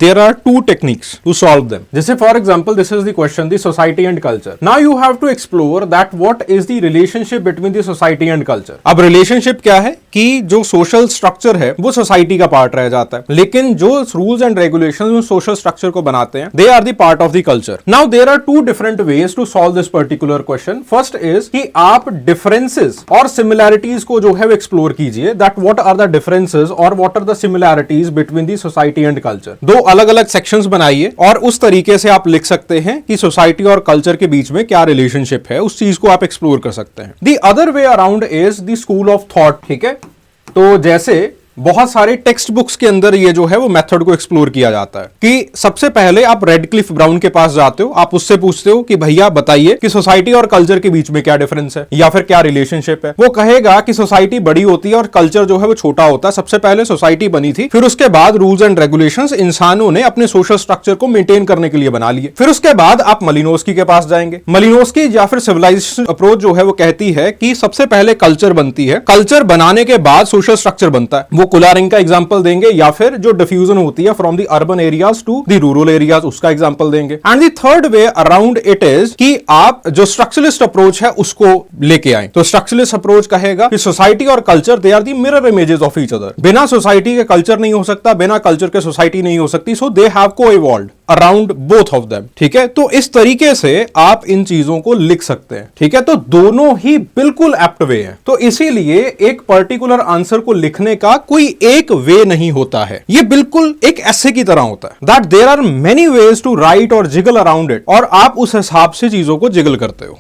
There are two techniques to solve them. जैसे for example, this is the question, the society and culture. Now you have to explore that what is the relationship between the society and culture. अब relationship क्या है कि जो social structure है वो society का part रह जाता है, लेकिन जो rules and regulations उस social structure को बनाते हैं, they are the part of the culture. Now there are two different ways to solve this particular question. First is कि आप differences और similarities को जो है explore कीजिए, that what are the differences or what are the similarities between the society and culture. दो अलग अलग सेक्शंस बनाइए और उस तरीके से आप लिख सकते हैं कि सोसाइटी और कल्चर के बीच में क्या रिलेशनशिप है, उस चीज को आप एक्सप्लोर कर सकते हैं. The other way around is the school of thought. ठीक है, तो जैसे बहुत सारे टेक्स्ट बुक्स के अंदर ये जो है वो मेथड को एक्सप्लोर किया जाता है कि सबसे पहले आप रेडक्लिफ ब्राउन के पास जाते हो, आप उससे पूछते हो कि भैया बताइए कि सोसाइटी और कल्चर के बीच में क्या डिफरेंस है या फिर क्या रिलेशनशिप है. वो कहेगा कि सोसाइटी बड़ी होती है और कल्चर जो है वो छोटा होता है. सबसे पहले सोसाइटी बनी थी, फिर उसके बाद रूल्स एंड रेगुलेशंस इंसानों ने अपने सोशल स्ट्रक्चर को मेंटेन करने के लिए बना लिए. फिर उसके बाद आप मलिनोस्की के पास जाएंगे. मलिनोस्की या फिर सिविलाइजेशन अप्रोच जो है वो कहती है कि सबसे पहले कल्चर बनती है, कल्चर बनाने के बाद सोशल स्ट्रक्चर बनता है. वो कुलारिंग का एग्जांपल देंगे या फिर जो डिफ्यूजन होती है from the urban areas to the rural areas, उसका एग्जांपल देंगे. And the third way around it is कि आप जो स्ट्रक्चरलिस्ट अप्रोच है उसको लेके आए. तो स्ट्रक्चरलिस्ट अप्रोच कहेगा कि सोसाइटी और culture they are the mirror images of each other. बिना सोसाइटी के कल्चर नहीं हो सकता, बिना कल्चर के सोसाइटी नहीं हो सकती. सो दे हैव को evolved around both of them. ठीक है, तो इस तरीके से आप इन चीजों को लिख सकते हैं. ठीक है, तो दोनों ही बिल्कुल एप्ट वे है. तो इसीलिए एक पर्टिकुलर आंसर को लिखने का कोई एक वे नहीं होता है, ये बिल्कुल एक ऐसे की तरह होता है that there are many ways to write और जिगल अराउंड इट, और आप उस हिसाब से चीजों को जिगल करते हो.